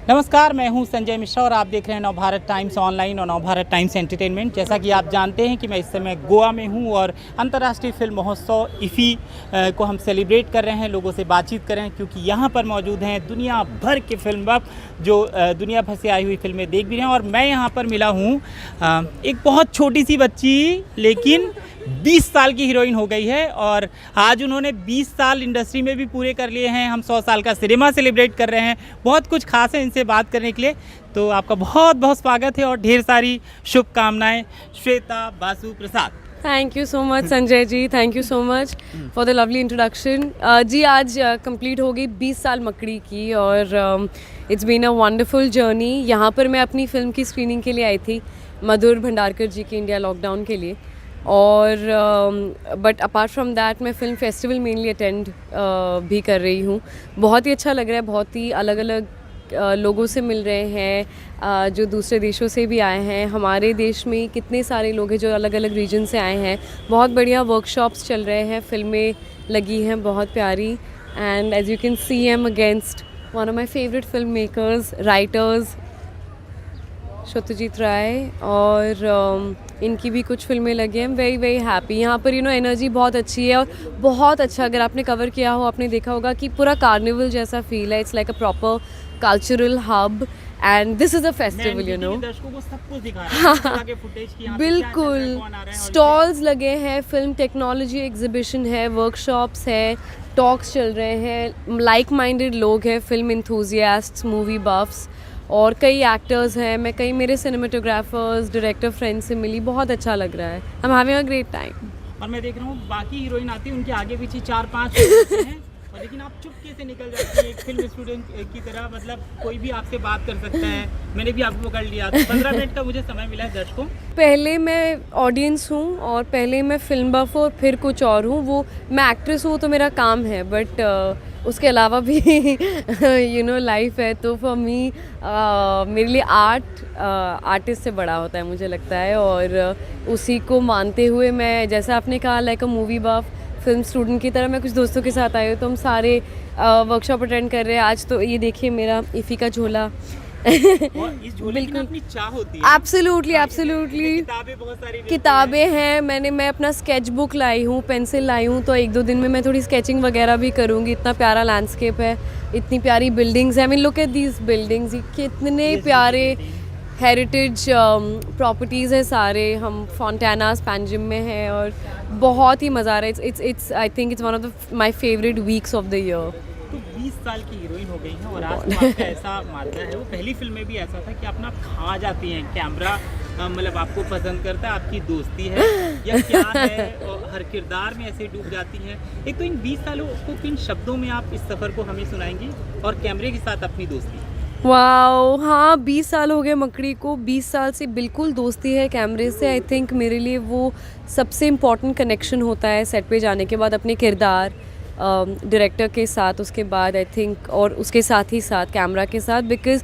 नमस्कार, मैं हूं संजय मिश्रा और आप देख रहे हैं नवभारत टाइम्स ऑनलाइन और नवभारत टाइम्स एंटरटेनमेंट। जैसा कि आप जानते हैं कि मैं इस समय गोवा में हूं और अंतर्राष्ट्रीय फिल्म महोत्सव इफ़ी को हम सेलिब्रेट कर रहे हैं, लोगों से बातचीत कर रहे हैं, क्योंकि यहां पर मौजूद हैं दुनिया भर के फिल्म बफ जो दुनिया भर से आई हुई फिल्में देख भी रहे हैं। और मैं यहाँ पर मिला हूँ एक बहुत छोटी सी बच्ची, लेकिन 20 साल की हीरोइन हो गई है और आज उन्होंने 20 साल इंडस्ट्री में भी पूरे कर लिए हैं। हम 100 साल का सिनेमा सेलिब्रेट कर रहे हैं। बहुत कुछ खास है इनसे बात करने के लिए, तो आपका बहुत बहुत स्वागत है और ढेर सारी शुभकामनाएं। Shweta Basu Prasad. Thank you so much Sanjay ji, thank you so much for the lovely introduction. जी आज कंप्लीट हो गई 20 साल मकड़ी की और it's been a wonderful journey. यहाँ पर मैं अपनी फ़िल्म की स्क्रीनिंग के लिए आई थी, मधुर भंडारकर जी की इंडिया लॉकडाउन के लिए। और बट अपार्ट फ्रॉम दैट मैं फ़िल्म फेस्टिवल मेनली अटेंड भी कर रही हूँ। बहुत ही अच्छा लग रहा है, बहुत ही अलग अलग लोगों से मिल रहे हैं जो दूसरे देशों से भी आए हैं। हमारे देश में कितने सारे लोग हैं जो अलग अलग रीजन से आए हैं। बहुत बढ़िया वर्कशॉप्स चल रहे हैं, फिल्में लगी हैं बहुत प्यारी। And as you can see I am against one of my favourite film makers, writers Satyajit Ray, और इनकी भी कुछ फिल्में लगी हैं। Very very happy. यहाँ पर एनर्जी बहुत अच्छी है और बहुत अच्छा, अगर आपने कवर किया हो आपने देखा होगा कि पूरा कार्निवल जैसा फील है। It's like a proper cultural hub and this is a festival दर्शकों को सब कुछ दिखा रहे हैं, आगे फुटेज की यहाँ पे क्या चल रहा है, बिल्कुल। कौन आ रहे हैं और स्टॉल्स लगे हैं, फिल्म टेक्नोलॉजी एग्जीबिशन है, वर्कशॉप्स है, टॉक्स चल रहे हैं, लाइक माइंडेड लोग हैं, फिल्म इंथुजियास्ट्स, मूवी बफ्स, और कई एक्टर्स हैं। मैं कई मेरे सिनेमाटोग्राफर्स, डायरेक्टर फ्रेंड्स से मिली। बहुत अच्छा लग रहा है। I am having a great time. और मैं देख रहा हूँ बाकी हीरोइन आती है, उनके आगे पीछे 4-5 हैं और लेकिन आप चुपके से निकल जाती है एक फिल्म स्टूडेंट की तरह। मतलब कोई भी आपसे बात कर सकता है। मैंने भी आपको पकड़ लिया, तो 15 मिनट का मुझे समय मिला है दर्शकों। पहले मैं ऑडियंस हूँ और पहले मैं फिल्म बफ और फिर कुछ और हूँ। वो मैं एक्ट्रेस हूँ तो मेरा काम है, बट उसके अलावा भी लाइफ है। तो फॉर मी मेरे लिए आर्टिस्ट से बड़ा होता है मुझे लगता है, और उसी को मानते हुए मैं, जैसा आपने कहा, like a movie buff film student की तरह मैं कुछ दोस्तों के साथ आई हूँ, तो हम सारे वर्कशॉप अटेंड कर रहे हैं। आज तो ये देखिए मेरा इफ़ी का झोला। और इस झोले की ना अपनी चाह होती है। Absolutely absolutely. किताबें बहुत सारी किताबें हैं, मैं अपना स्केच बुक लाई हूँ, पेंसिल लाई हूँ, तो 1-2 दिन में मैं थोड़ी स्केचिंग वगैरह भी करूँगी। इतना प्यारा लैंडस्केप है, इतनी प्यारी बिल्डिंग्स है। I mean look at these buildings, कितने प्यारे हेरिटेज प्रॉपर्टीज़ है सारे। हम फॉन्टानास पैंजिम में हैं और बहुत ही मज़ा आ रहा है। It's I think it's one of the my favourite weeks of the year. तो 20 साल की हीरोइन हो गई हैं और आज तो आपका ऐसा मानना है, वो पहली फिल्म में भी ऐसा था कि आप ना खा जाती हैं, कैमरा मतलब आपको पसंद करता है, आपकी दोस्ती है या क्या है, और हर किरदार में ऐसे डूब जाती हैं। एक तो इन 20 सालों को किन शब्दों में आप इस सफ़र को हमें सुनाएंगी और कैमरे के साथ अपनी दोस्ती? वाओ, हाँ 20 साल हो गए मकड़ी को। 20 साल से बिल्कुल दोस्ती है कैमरे से। आई थिंक मेरे लिए वो सबसे इम्पॉर्टेंट कनेक्शन होता है सेट पे जाने के बाद अपने किरदार, डायरेक्टर के साथ, उसके बाद आई थिंक, और उसके साथ ही साथ कैमरा के साथ, बिकॉज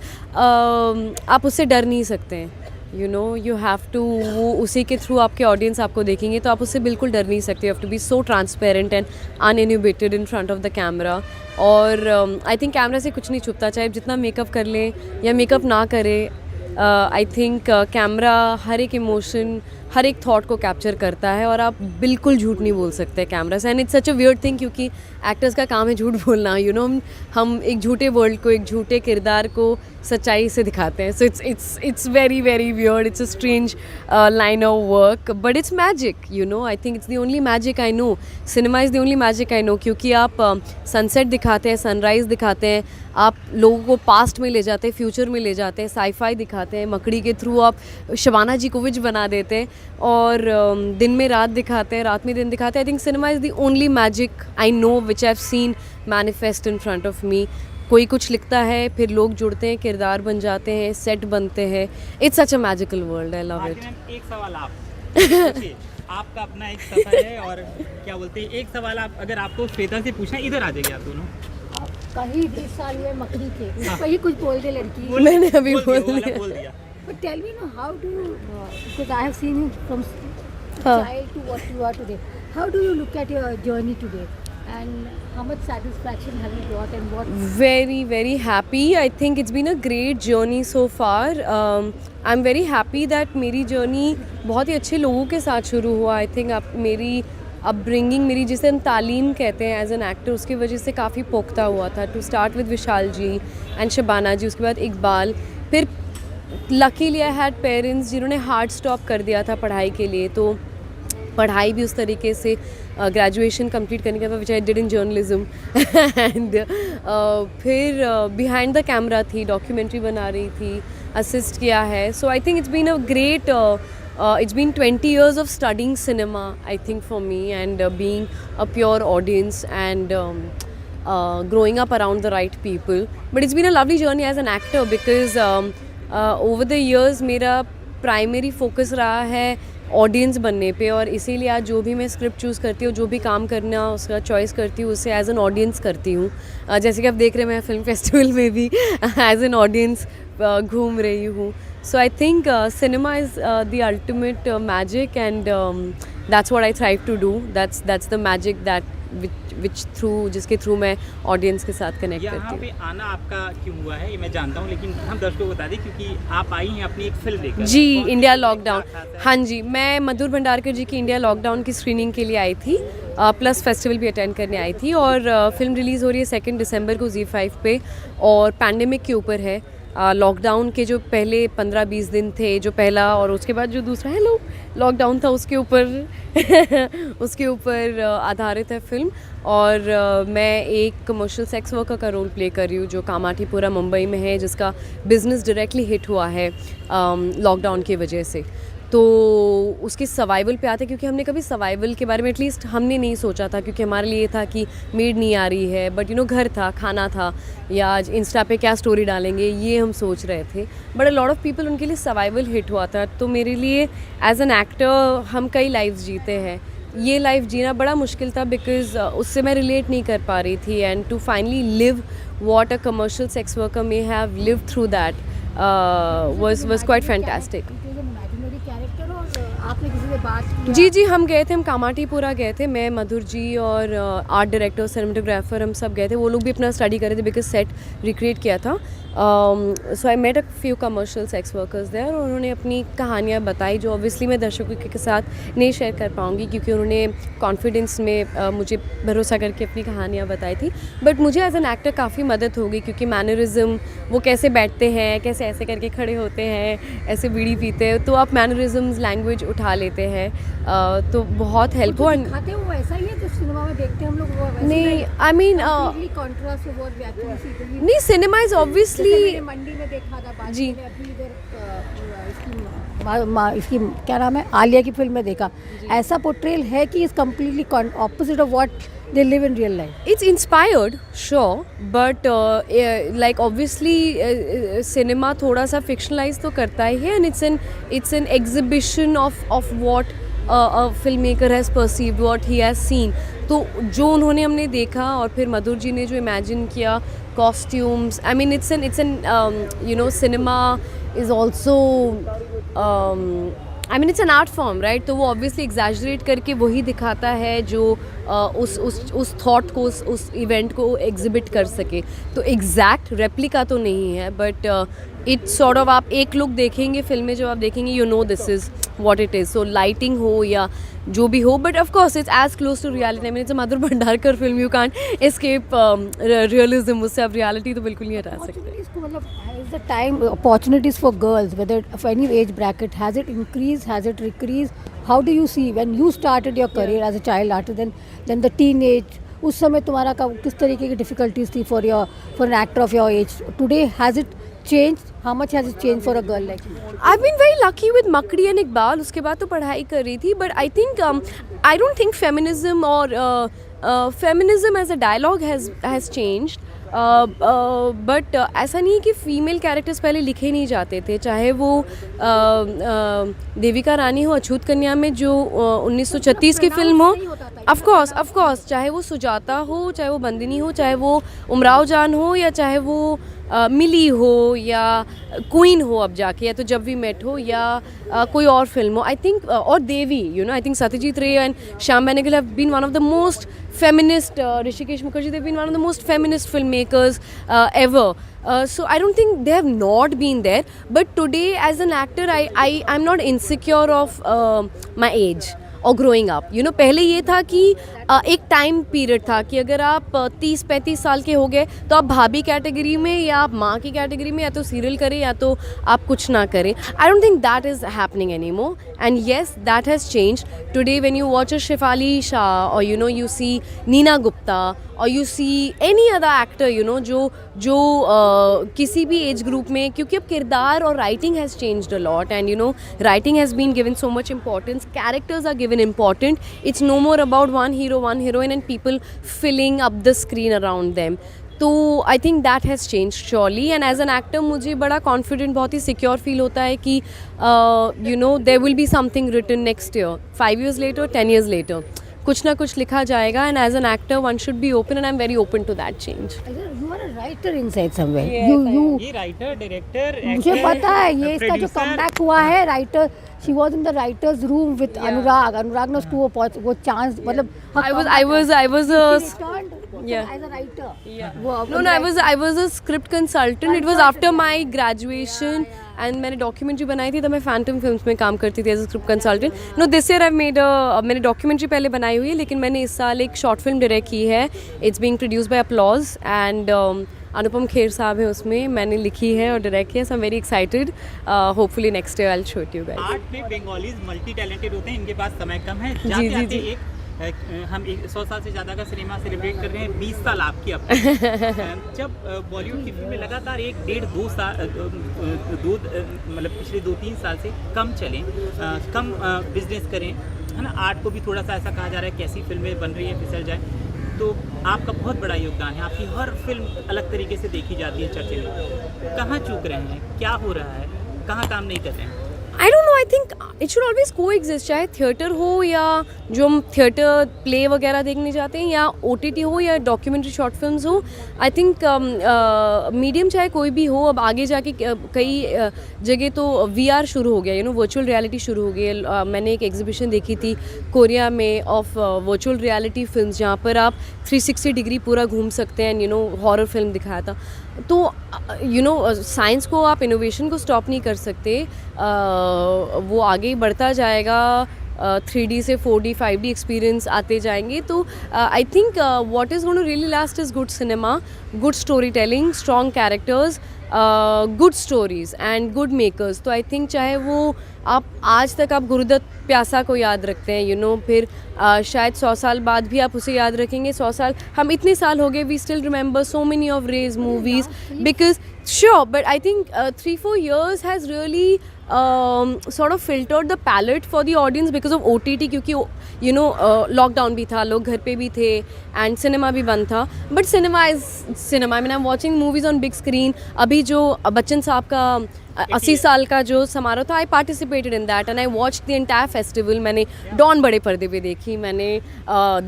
आप उससे डर नहीं सकते हैं। यू हैव टू, वो उसी के थ्रू आपके ऑडियंस आपको देखेंगे, तो आप उससे बिल्कुल डर नहीं सकते। You have to be so transparent and uninhibited in front of the camera. और आई थिंक कैमरा से कुछ नहीं छुपता, चाहे जितना मेकअप कर लें या मेकअप ना करें। आई थिंक कैमरा हर एक इमोशन, हर एक थॉट को कैप्चर करता है और आप बिल्कुल झूठ नहीं बोल सकते कैमरा से। And it's such a weird thing, क्योंकि एक्टर्स का काम है झूठ बोलना। हम एक झूठे वर्ल्ड को, एक झूठे किरदार को सच्चाई से दिखाते हैं। So it's very very weird. It's a strange line of work, but it's magic. I think it's the only magic I know. Cinema is the only magic I know, क्योंकि आप सनसेट दिखाते हैं, सनराइज़ दिखाते हैं, आप लोगों को past में ले जाते हैं, फ्यूचर में ले जाते हैं, साईफाई दिखाते हैं। मकड़ी के थ्रू आप शबाना जी को विच बना देते हैं, और दिन में रात दिखाते हैं, रात में दिन दिखाते हैं। I think cinema is the only magic I know which I have seen manifest in front of me. कोई कुछ लिखता है, फिर लोग जुड़ते हैं, किरदार बन जाते हैं, सेट बनते हैं। It's such a magical world. I love it. एक सवाल आप पूछिए। आपका अपना एक सफर है और क्या बोलते हैं, एक सवाल आप अगर आपको श्वेता से पूछना, इधर आ जाइए आप दोनों। कहीं 20 साल हुए मकड़ी के, वही कुछ बोल दे लड़की। मैंने अभी बोल दिया। But tell me now, how do you, because I have seen you from child to what you are today. How do you look at your journey today? and how much satisfaction have you got and what Very, very happy. I think it's been a great journey so far. I'm very happy that मेरी journey बहुत ही अच्छे लोगों के साथ शुरू हुआ. I think आप मेरी अपब्रिंगिंग, मेरी जिसे हम तालीम कहते हैं एज एन एक्टर, उसकी वजह से काफ़ी पोख्ता हुआ था. To start with Vishal ji and Shabana ji, उसके बाद इकबाल, फिर लकीली आई हैड पेरेंट्स जिन्होंने हार्ड स्टॉप कर दिया था पढ़ाई के लिए. तो पढ़ाई भी उस तरीके से ग्रेजुएशन कंप्लीट करने के बाद which I did in journalism एंड फिर बिहाइंड द कैमरा थी, डॉक्यूमेंट्री बना रही थी, असिस्ट किया है. So I think it's been a great it's been 20 years of studying cinema, I think, for me, and being a pure audience and growing up around the right people. But it's been a lovely journey as an actor because over the years मेरा primary focus रहा है audience बनने पे, और इसीलिए आज जो भी मैं स्क्रिप्ट चूज़ करती हूँ, जो भी काम करना उसका चॉइस करती हूँ, उसे एज एन ऑडियंस करती हूँ. जैसे कि आप देख रहे हैं मैं फिल्म फेस्टिवल में भी एज एन ऑडियंस घूम रही हूँ. So I think cinema is the ultimate magic, and that's what I thrive to do. That's the magic that which through जिसके थ्रू मैं ऑडियंस के साथ कनेक्ट करती यहाँ हूँ. पे आना आपका क्यों हुआ है ये मैं जानता हूँ, लेकिन हम दर्शकों को बता दें क्योंकि आप आई हैं अपनी एक फिल्म लेकर. जी, कौन सी इंडिया फिल्म लॉकडाउन. का खास है? हाँ जी, मैं मधुर भंडारकर जी की इंडिया लॉकडाउन की स्क्रीनिंग के लिए आई थी, प्लस फेस्टिवल भी अटेंड करने आई थी. और फिल्म रिलीज़ हो रही है 2 दिसंबर को ZEE5 पे, और पैंडेमिक के ऊपर है. लॉकडाउन के जो पहले 15-20 दिन थे, जो पहला और उसके बाद जो दूसरा लॉकडाउन था, उसके ऊपर आधारित है फिल्म. और मैं एक कमर्शियल सेक्स वर्कर का रोल प्ले कर रही हूँ जो कामाठीपुरा मुंबई में है, जिसका बिज़नेस डायरेक्टली हिट हुआ है लॉकडाउन की वजह से. तो उसके सर्वाइवल पे आते, क्योंकि हमने कभी सर्वाइवल के बारे में एटलीस्ट हमने नहीं सोचा था, क्योंकि हमारे लिए था कि मेड नहीं आ रही है, बट घर था, खाना था, या आज इंस्टा पे क्या स्टोरी डालेंगे, ये हम सोच रहे थे. But a lot of people, उनके लिए सर्वाइवल हिट हुआ था. तो मेरे लिए एज एन एक्टर हम कई लाइफ्स जीते हैं, ये लाइफ जीना बड़ा मुश्किल था, बिकॉज उससे मैं रिलेट नहीं कर पा रही थी. And to finally live what a commercial sex worker may have live through that was quite fantastic. Imaginary character और आपने किसी से बात किया? जी, हम गए थे, हम कामाठीपुरा गए थे, मैं, मधुर जी और आर्ट डायरेक्टर, सिनेमेटोग्राफर, हम सब गए थे. वो लोग भी अपना स्टडी कर रहे थे बिकॉज सेट रिक्रिएट किया था. So I met a few commercial sex workers there, और उन्होंने अपनी कहानियाँ बताई, जो ऑब्वियसली मैं दर्शकों के साथ नहीं शेयर कर पाऊँगी, क्योंकि उन्होंने कॉन्फिडेंस में मुझे भरोसा करके अपनी कहानियाँ बताई थी. बट मुझे एज एन एक्टर काफ़ी मदद होगी, क्योंकि मैनरिज्म, वो कैसे बैठते हैं, कैसे ऐसे करके खड़े होते हैं, ऐसे बीड़ी पीते हैं, तो आप मैनरिज्म्स, लैंग्वेज उठा लेते हैं. तो बहुत हेल्प हुआ. दिखाते हो वैसा ही है जो सिनेमा में देखते हैं हम लोग, वो वैसे नहीं, I mean contrast to what we actually see. नहीं, सिनेमा इज़ ऑब्वियसली. मैंने मंडी में देखा था, बाद जी. में अभी इधर इसकी क्या नाम है, आलिया की फिल्म में देखा. ऐसा पोर्ट्रेल है कि is completely opposite of what they live in real life. It's inspired, sure, but like obviously cinema थोड़ा सा fictionalize तो करता ही है, and it's an exhibition of what a filmmaker has perceived, what he has seen. तो जो उन्होंने हमने देखा, और फिर मधुर जी ने जो imagine किया, costumes, I mean it's an cinema is also I mean it's an art form, right? तो वो obviously exaggerate करके वही दिखाता है जो उस थॉट को, उस इवेंट को एग्जिबिट कर सके. तो एग्जैक्ट रेप्लिका तो नहीं है, बट इट्स सॉर्ट ऑफ, आप एक लुक देखेंगे फिल्म में, जब आप देखेंगे you know this is what it is. So lighting हो या जो भी हो, but of course it's as close to reality. I mean it's a Madhur Bhandarkar film, you can't escape realism. उससे आप रियलिटी तो बिल्कुल नहीं हटा सकते. इसको मतलब is the time opportunities for girls, whether of any age bracket, has it increased, has it decreased? How do you see when you started your career as a child artist, then the teenage, उस समय तुम्हारा किस तरीके की difficulties थी for an actor of your age? Today has it changed? How much has it changed for a girl like you? I've been very lucky with Makdi and Iqbal. उसके बाद तो पढ़ाई कर रही थी, but I think I don't think feminism or feminism as a dialogue has changed. But ऐसा नहीं है कि फ़ीमेल कैरेक्टर्स पहले लिखे नहीं जाते थे, चाहे वो देविका रानी हो, अछूत कन्या में जो 1936 की फिल्म हो. ऑफ कोर्स चाहे वो सुजाता हो, चाहे वो बंदिनी हो, चाहे वो उमराव जान हो, या चाहे वो मिली हो, या क्वीन हो अब जाके, या तो जब वी मेट हो, या कोई और फिल्म हो, आई थिंक, और Devi, you know, I think Satyajit Ray and Shyam Benegal have been one of the most feminist, Rishikesh Mukherjee, they've been one of the most feminist filmmakers ever. So I don't think they have not been there. But today, as an actor, I'm not insecure of my age और growing up, you know. पहले ये था कि एक time period था कि अगर आप 30-35 साल के हो गए तो आप भाभी कैटेगरी में या आप माँ की कैटेगरी में, या तो सीरियल करें या तो आप कुछ ना करें. I don't think that is happening any more, and yes that has change. Today when you watch a Shefali Shah, और you know you see Neena Gupta, और you see any other actor, you know, जो किसी भी एज ग्रुप में, क्योंकि अब किरदार और writing has changed a lot, and you know writing has been given so much importance, characters are given important. It's no more about one hero, one heroine, and people filling up the screen around them. तो I think that has change surely. And as an actor मुझे बड़ा confident, बहुत ही secure feel होता है कि you know there will be something written next year, 5 years later, 10 years later, कुछ ना कुछ लिखा जाएगा. And as an actor one should be open, and I am very open to that change. You are a writer inside somewhere. Yes, ये writer, director, मुझे पता है ये इसका जो कमबैक हुआ है, writer, she was in the writers room with Anurag ने उसको वो चांस, मतलब I was a yeah as a writer. I was a script consultant. It was after my graduation, and मैंने डॉक्यूमेंट्री बनाई थी, तो मैं फैंटम फिल्म्स में काम करती थी as a script consultant. No, this year I made मैंने डॉक्यूमेंट्री पहले बनाई हुई है, लेकिन मैंने इस साल एक शॉर्ट फिल्म डायरेक्ट की है. It's being produced by Applause, and Anupam Kher sahab हैं उसमें, मैंने लिखी है और डायरेक्ट किया. So I am very excited. Hopefully next year I will show it you guys. Art में बंगालीज मल्टी टैलेंटेड होते हैं, इनके पास समय कम है. जी. हम 100 साल से ज़्यादा का सिनेमा सेलिब्रेट कर रहे हैं, 20 साल आपकी अब. जब बॉलीवुड की फिल्में लगातार 1-1.5-2 साल मतलब पिछले 2-3 साल से कम चलें, कम बिजनेस करें, है ना, आर्ट को भी थोड़ा सा ऐसा कहा जा रहा है कैसी फिल्में बन रही हैं फिसल जाए, तो आपका बहुत बड़ा योगदान है. आपकी हर फिल्म अलग तरीके से देखी जाती है चर्चे में. कहाँ चूक रहे हैं, क्या हो रहा है, कहाँ काम नहीं कर रहे हैं? I don't know, I think it should always को एग्जिस्ट, चाहे थिएटर हो या जो हम थिएटर प्ले वगैरह देखने जाते हैं, या OTT हो या डॉक्यूमेंट्री शॉर्ट फिल्म्स हो. आई थिंक मीडियम चाहे कोई भी हो, अब आगे जाके कई जगह तो VR शुरू हो गया, यू नो, वर्चुअल रियलिटी शुरू हो गई. मैंने एक एग्जीबिशन देखी थी कोरिया में ऑफ वर्चुअल रियलिटी फिल्म्स, जहाँ पर आप 360 डिग्री पूरा घूम सकते हैं, यू नो, हॉरर फिल्म दिखाया था. तो यू नो साइंस को आप इनोवेशन को स्टॉप नहीं कर सकते. वो आगे बढ़ता जाएगा, 3D से 4D 5D एक्सपीरियंस आते जाएंगे. तो I think what is going to really last is good cinema, good story telling, strong characters, good stories and good makers. तो आई थिंक चाहे वो आप आज तक आप गुरुदत्त प्यासा को याद रखते हैं, यू नो, फिर शायद 100 साल बाद भी आप उसे याद रखेंगे. 100 साल, हम इतने साल हो गए, we still remember so many of Ray's movies, because sure, but I think 3-4 years has really sort of filtered the palette for the audience because of OTT, क्योंकि you know लॉकडाउन भी था, लोग घर पे भी थे, एंड सिनेमा भी बंद था. But cinema is cinema. I mean I am watching movies on big screen. अभी जो बच्चन साहब का 80 साल का जो समारोह था, I participated in that, and I watch the entire festival. मैंने डॉन बड़े पर्दे पे देखी, मैंने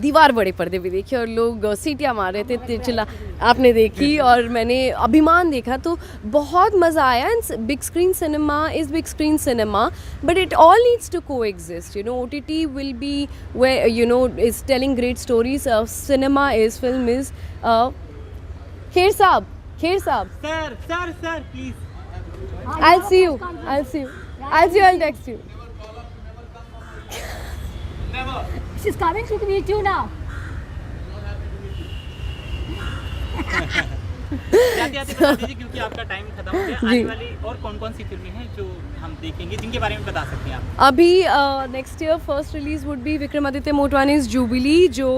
दीवार बड़े पर्दे पे देखी, और लोग सीटियाँ मार रहे थे, चिल्ला आपने देखी, और मैंने अभिमान देखा, तो बहुत मज़ा आया. And big screen cinema is big screen cinema, but it all needs to coexist, you know. OTT will be where, you know, is telling great stories. Cinema is, film is. Kher Saab, sir, please. I'll see you, I'll text you. She's coming to meet you now. जाते बता दीजिए, क्योंकि आपका time खत्म हो गया. आने वाली और कौन-कौन सी फिल्में हैं जो हम देखेंगे, जिनके बारे में बता सकते हैं आप? अभी next year first release would be Vikramaditya Motwani's Jubilee, जो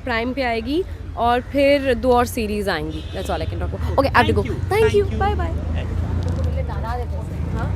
प्राइम पे आएगी, और फिर 2 और सीरीज आएंगी. That's all I can talk about. Okay, I have to go. Thank you, bye bye. नाराज है. हाँ.